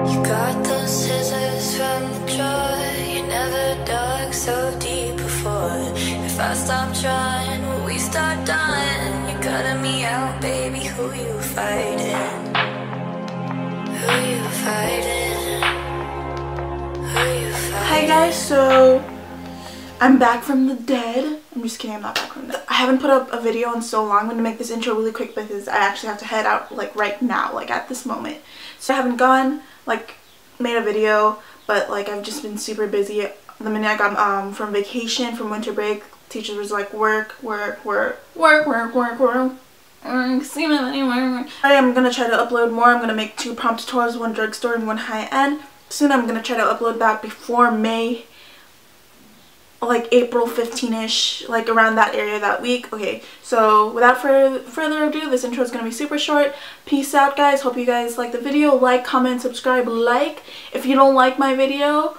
You got those scissors from the drawer. You never dug so deep before. If I stop trying, will we start dying? You're cutting me out, baby. Who you fighting? Who you fighting? Who you fighting? Hi guys, so I'm back from the dead. I'm just kidding, I'm not back from the dead. I haven't put up a video in so long. I'm going to make this intro really quick because I actually have to head out like right now, like at this moment. So I haven't gone, like, made a video, but like I've just been super busy. The minute I got from vacation, from winter break, teachers was like work. See me anywhere. I'm gonna try to upload more. I'm gonna make 2 prom tutorials, 1 drugstore and 1 high-end. Soon I'm gonna try to upload back before May, like April 15ish, like around that area that week. Okay, so without further ado, this intro is gonna be super short. Peace out, guys. Hope you guys like the video. Like, comment, subscribe, like. If you don't like my video,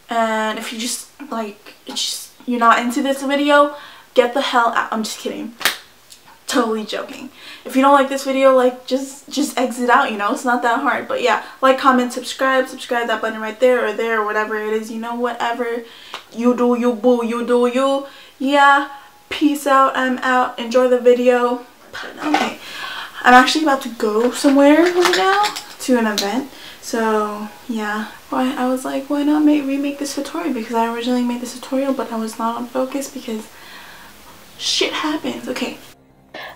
and if you just like, you're not into this video, get the hell out. I'm just kidding. Totally joking. If you don't like this video, like, just exit out, you know, it's not that hard. But yeah, like, comment, subscribe that button right there or whatever it is, you know, whatever you do, you boo, you do you. Yeah, peace out. I'm out. Enjoy the video. Okay, I'm actually about to go somewhere right now to an event, so yeah, I was like, why not remake this tutorial, because I originally made this tutorial but I was not on focus because shit happens.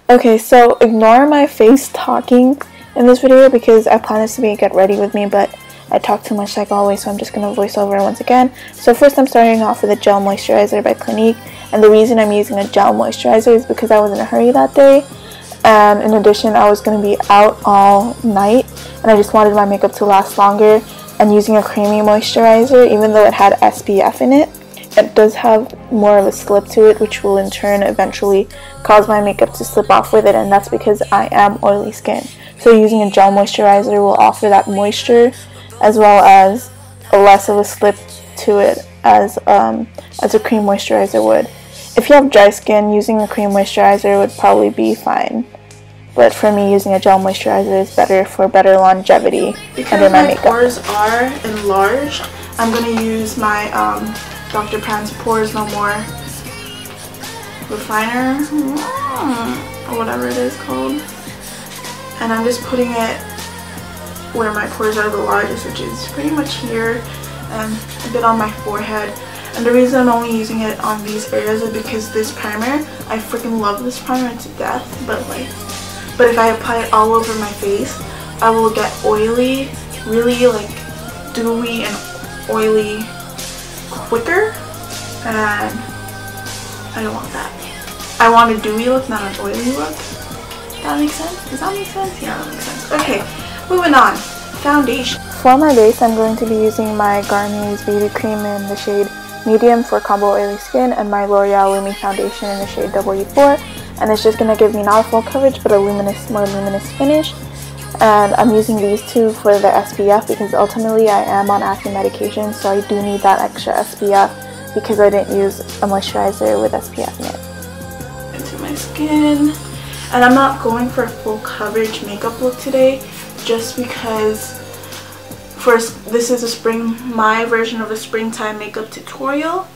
Okay, so ignore my face talking in this video because I plan this to be get ready with me, but I talk too much like always, so I'm just going to voice over once again. So first I'm starting off with a gel moisturizer by Clinique, and the reason I'm using a gel moisturizer is because I was in a hurry that day, and in addition I was going to be out all night and I just wanted my makeup to last longer, and using a creamy moisturizer, even though it had SPF in it, it does have more of a slip to it, which will in turn eventually cause my makeup to slip off with it, and that's because I am oily skin. So using a gel moisturizer will offer that moisture as well as a less of a slip to it as a cream moisturizer would. If you have dry skin, using a cream moisturizer would probably be fine, but for me, using a gel moisturizer is better for better longevity under my makeup. Because my pores are enlarged, I'm going to use my Dr. Brandt's Pores No More refiner, or whatever it is called, and I'm just putting it where my pores are the largest, which is pretty much here and a bit on my forehead. And the reason I'm only using it on these areas is because this primer, I freaking love this primer to death, but if I apply it all over my face, I will get oily, really like dewy and oily quicker, and I don't want that. I want a dewy look, not an oily look. That makes sense? Does that make sense? Yeah, that makes sense. Okay, moving on. Foundation. For my base, I'm going to be using my Garnier's BB Cream in the shade Medium for combo oily skin, and my L'Oreal Lumi foundation in the shade W4, and it's just going to give me not a full coverage but a more luminous finish. And I'm using these two for the SPF because ultimately I am on acne medication, so I do need that extra SPF because I didn't use a moisturizer with SPF in it. Into my skin. And I'm not going for a full coverage makeup look today just because first, this is my version of a springtime makeup tutorial.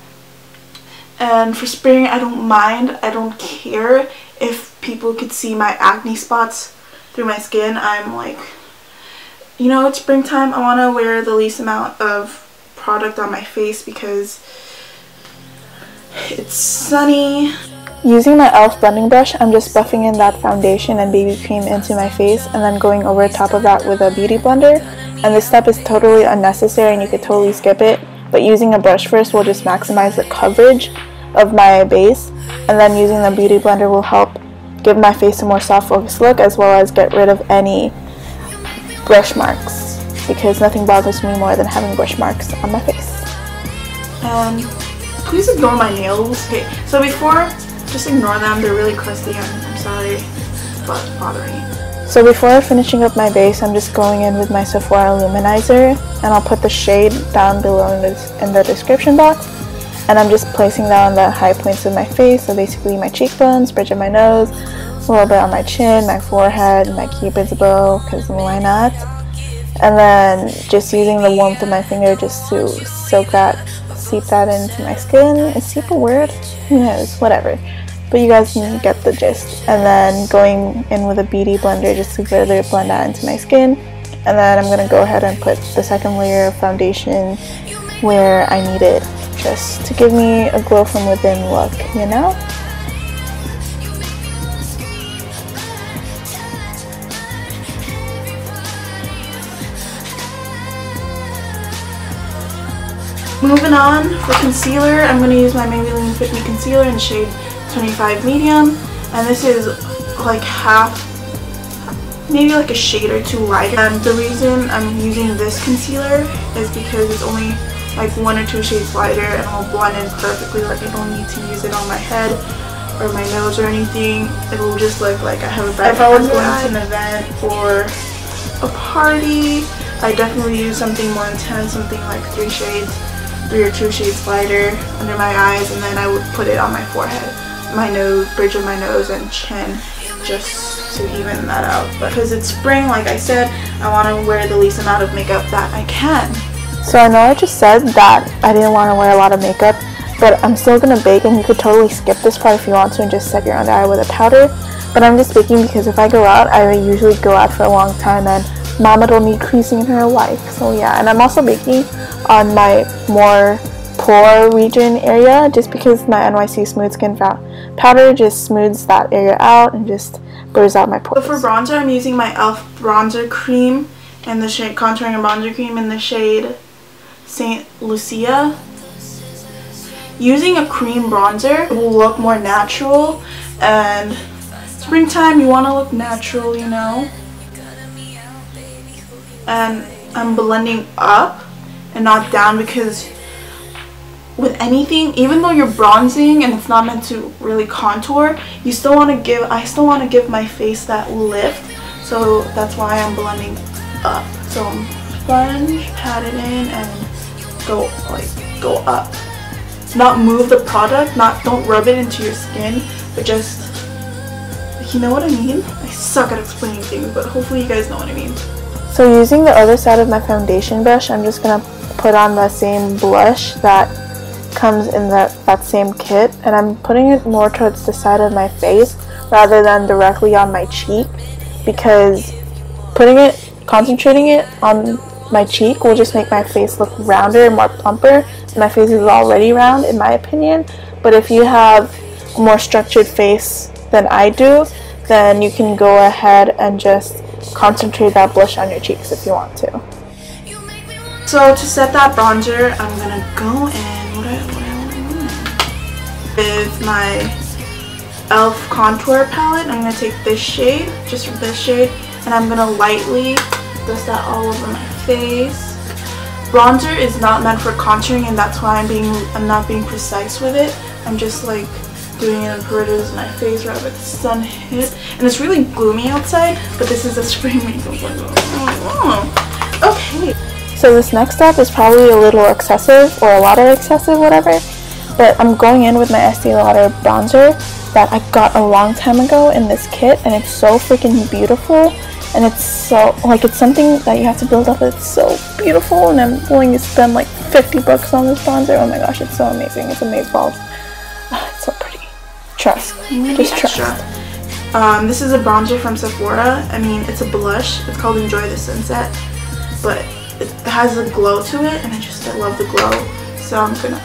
And for spring, I don't mind, I don't care if people could see my acne spots through my skin. I'm like, you know, it's springtime, I want to wear the least amount of product on my face because it's sunny. Using my e.l.f. blending brush, I'm just buffing in that foundation and BB cream into my face and then going over top of that with a beauty blender. And this step is totally unnecessary and you could totally skip it, but using a brush first will just maximize the coverage of my base, and then using the beauty blender will help give my face a more soft focused look as well as get rid of any brush marks, because nothing bothers me more than having brush marks on my face. And please ignore my nails. Okay, so before, just ignore them, they're really crusty and I'm sorry but bothering you. So before finishing up my base, I'm just going in with my Sephora Luminizer, and I'll put the shade down below in the description box, and I'm just placing that on the high points of my face, so basically my cheekbones, bridge of my nose, a little bit on my chin, my forehead, my cupid's bow, because why not? and then just using the warmth of my finger just to seep that into my skin. Is seep a word? Who knows, whatever, but you guys can get the gist. And then going in with a beauty blender just to further blend that into my skin. And then I'm gonna go ahead and put the second layer of foundation where I need it, just to give me a glow from within look, you know? Moving on, for concealer, I'm going to use my Maybelline Fit Me Concealer in shade 25 Medium. And this is like half, maybe like a shade or two lighter. And the reason I'm using this concealer is because it's only like 1 or 2 shades lighter and it will blend in perfectly. Like I don't need to use it on my head or my nose or anything. It will just look like I have a bright. If I was going to an event or a party, I definitely use something more intense, something like 3 or 2 shades lighter under my eyes, and then I would put it on my forehead, my nose, bridge of my nose and chin, just to even that out. But because it's spring, like I said, I want to wear the least amount of makeup that I can. So I know I just said that I didn't want to wear a lot of makeup, but I'm still gonna bake, and you could totally skip this part if you want to and just set your under eye with a powder. But I'm just baking because if I go out, I usually go out for a long time and Mama don't need creasing in her life. So yeah, and I'm also baking on my more pore region area just because my NYC Smooth Skin powder just smooths that area out and just blurs out my pores. So for bronzer, I'm using my e.l.f. bronzer cream in the shade contouring and bronzer cream in the shade St. Lucia. Using a cream bronzer will look more natural, and springtime you want to look natural, you know. And I'm blending up and not down because with anything, even though you're bronzing and it's not meant to really contour, I still want to give my face that lift. So that's why I'm blending up. So I'm sponge, pat it in, and go up. Not move the product, don't rub it into your skin, but just, you know what I mean? I suck at explaining things, but hopefully you guys know what I mean. So using the other side of my foundation brush, I'm just gonna put on the same blush that comes in that same kit, and I'm putting it more towards the side of my face rather than directly on my cheek, because concentrating it on my cheek will just make my face look rounder and more plumper. My face is already round in my opinion, but if you have a more structured face than I do, then you can go ahead and just concentrate that blush on your cheeks if you want to. So to set that bronzer, I'm gonna go in with my e.l.f. contour palette. I'm gonna take this shade, just this shade, and I'm gonna lightly dust that all over my face. Bronzer is not meant for contouring, and that's why I'm not being precise with it. I'm just like doing it in perimeters of my face right where the sun hit. And it's really gloomy outside, but this is a spring makeup. Okay. So this next step is probably a little excessive, or a lot of excessive, whatever. But I'm going in with my Estée Lauder bronzer that I got a long time ago in this kit, and it's so freaking beautiful. And it's so, like, it's something that you have to build up. It's so beautiful, and I'm willing to spend like 50 bucks on this bronzer. Oh my gosh, it's so amazing. It's amazeballs. It's so pretty. Trust. Just trust. This is a bronzer from Sephora. I mean, it's a blush. It's called Enjoy the Sunset, but it has a glow to it, and I love the glow. So I'm gonna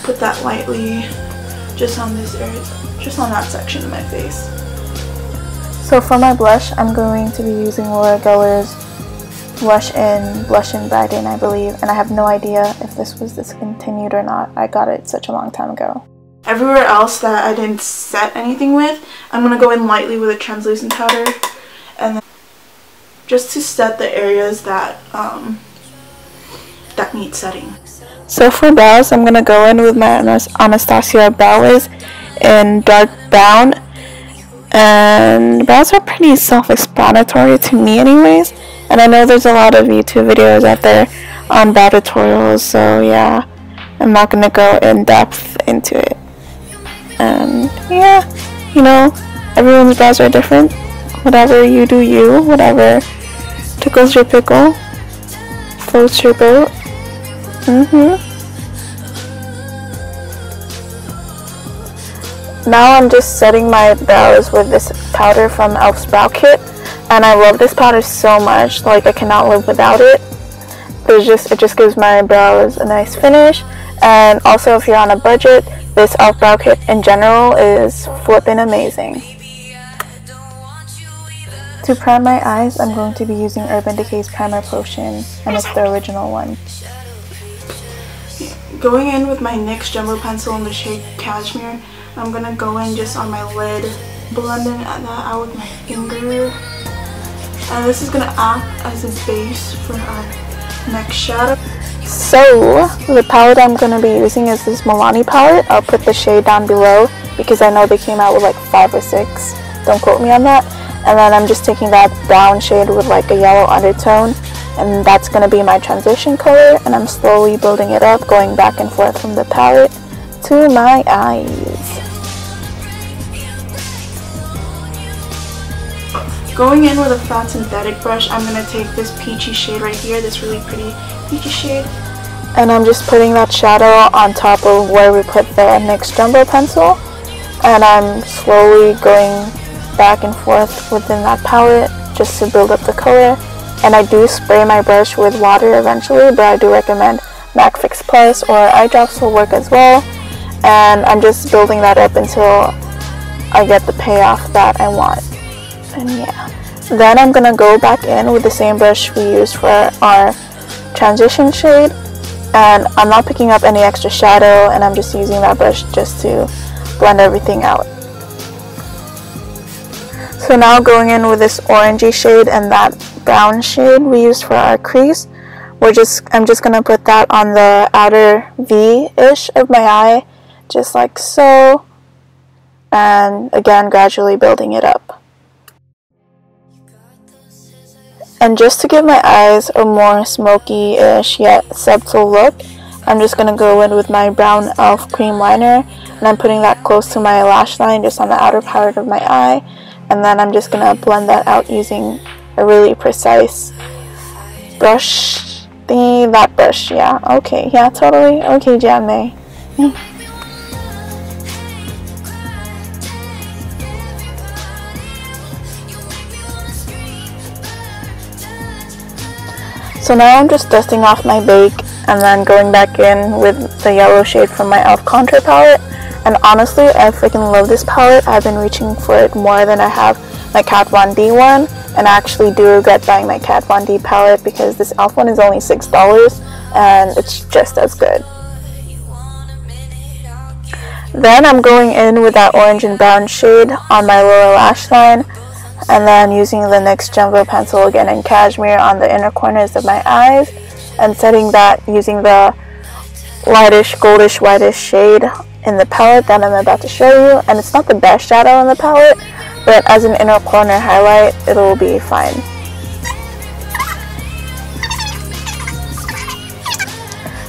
put that lightly just on this area, just on that section of my face. So for my blush, I'm going to be using Gellar's Blush-n-Brighten, I believe, and I have no idea if this was discontinued or not. I got it such a long time ago. Everywhere else that I didn't set anything with, I'm going to go in lightly with a translucent powder, and then just to set the areas that that need setting. So for brows, I'm going to go in with my Anastasia Brow Wiz in dark brown. And brows are pretty self-explanatory to me anyways, and I know there's a lot of YouTube videos out there on brow tutorials, so yeah, I'm not gonna go in depth into it. And yeah, you know, everyone's brows are different. Whatever you do, whatever Tickles your pickle. Floats your boat. Now I'm just setting my brows with this powder from e.l.f.'s Brow Kit, and I love this powder so much, like I cannot live without it. It just gives my brows a nice finish, and also if you're on a budget, this e.l.f. Brow Kit in general is flippin' amazing. To prime my eyes, I'm going to be using Urban Decay's Primer Potion, and it's the original one. Going in with my NYX Jumbo Pencil in the shade Cashmere, I'm going to go in just on my lid, blending that out with my finger. And this is going to act as a base for our next shadow. So, the palette I'm going to be using is this Milani palette. I'll put the shade down below because I know they came out with like 5 or 6. Don't quote me on that. And then I'm just taking that brown shade with like a yellow undertone, and that's going to be my transition color, and I'm slowly building it up, going back and forth from the palette to my eyes. Going in with a flat synthetic brush, I'm going to take this peachy shade right here, this really pretty peachy shade. And I'm just putting that shadow on top of where we put the NYX Jumbo Pencil, and I'm slowly going back and forth within that palette just to build up the color. And I do spray my brush with water eventually, but I do recommend MAC Fix Plus or eye drops will work as well. And I'm just building that up until I get the payoff that I want. And yeah, then I'm gonna go back in with the same brush we used for our transition shade, and I'm not picking up any extra shadow, and I'm just using that brush just to blend everything out. So now going in with this orangey shade and that brown shade we used for our crease, I'm just going to put that on the outer V-ish of my eye, just like so, and again gradually building it up. And just to give my eyes a more smoky-ish yet subtle look, I'm just going to go in with my brown e.l.f. cream liner, and I'm putting that close to my lash line just on the outer part of my eye. And then I'm just going to blend that out using a really precise brush thingy. That brush, yeah. Okay, yeah, totally. Okay, Janmae. So now I'm just dusting off my bake and then going back in with the yellow shade from my e.l.f. contour palette. And honestly, I freaking love this palette. I've been reaching for it more than I have my Kat Von D one. And I actually do regret buying my Kat Von D palette because this e.l.f. one is only $6 and it's just as good. Then I'm going in with that orange and brown shade on my lower lash line. And then using the NYX Jumbo Pencil again in Cashmere on the inner corners of my eyes. And setting that using the lightish, goldish, whitish shade in the palette that I'm about to show you. And it's not the best shadow in the palette, but as an inner corner highlight, it'll be fine.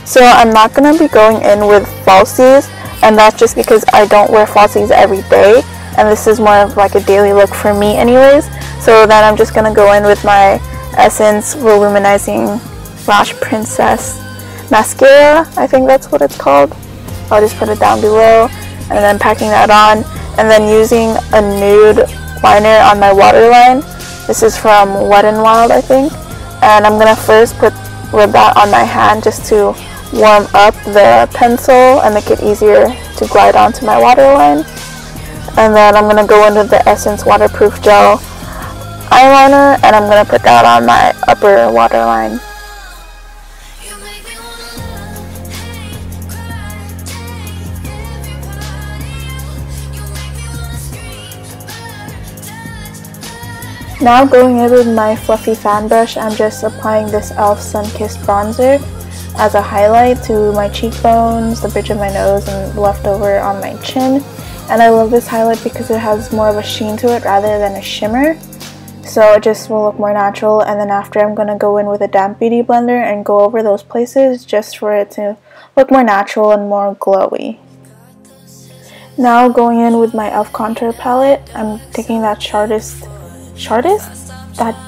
So I'm not going to be going in with falsies, and that's just because I don't wear falsies every day, and this is more of like a daily look for me anyways. So then I'm just going to go in with my Essence Voluminizing Lash Princess Mascara, I think that's what it's called. I'll just put it down below, and then packing that on, and then using a nude liner on my waterline. This is from Wet n Wild, I think, and I'm gonna first rub that on my hand just to warm up the pencil and make it easier to glide onto my waterline. And then I'm gonna go into the Essence Waterproof Gel eyeliner, and I'm gonna put that on my upper waterline. Now going in with my fluffy fan brush, I'm just applying this e.l.f. Sun-Kissed bronzer as a highlight to my cheekbones, the bridge of my nose, and leftover on my chin. And I love this highlight because it has more of a sheen to it rather than a shimmer. So it just will look more natural. And then after, I'm going to go in with a damp beauty blender and go over those places just for it to look more natural and more glowy. Now going in with my e.l.f. contour palette, I'm taking that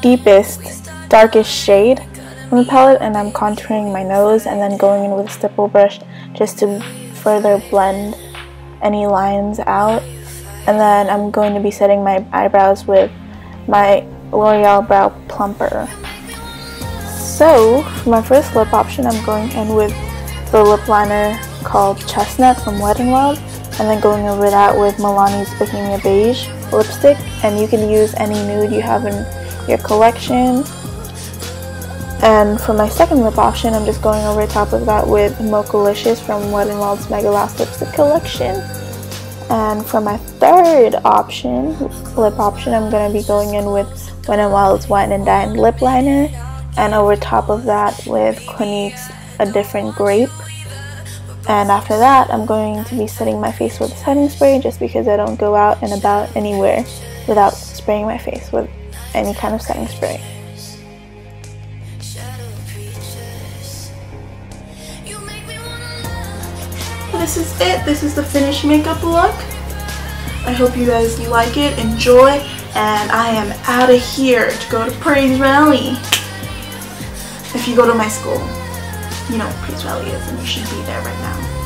deepest darkest shade from the palette, and I'm contouring my nose and then going in with a stipple brush just to further blend any lines out. And then I'm going to be setting my eyebrows with my L'Oreal Brow Plumper. So for my first lip option, I'm going in with the lip liner called Chestnut from Wet n Wild, and then going over that with Milani's Bohemia Beige lipstick, and you can use any nude you have in your collection. And for my second lip option, I'm just going over top of that with Mochalicious from Wet n Wild's Mega Lash Lipstick Collection. And for my third lip option, I'm going to be going in with Wet n Wild's Wine and Dine lip liner, and over top of that with Clinique's A Different Grape. And after that, I'm going to be setting my face with a setting spray, just because I don't go out and about anywhere without spraying my face with any kind of setting spray. This is it. This is the finished makeup look. I hope you guys like it, enjoy, and I am out of here to go to Praise Rally. If you go to my school, you know what Praise Rally is, and you should be there right now.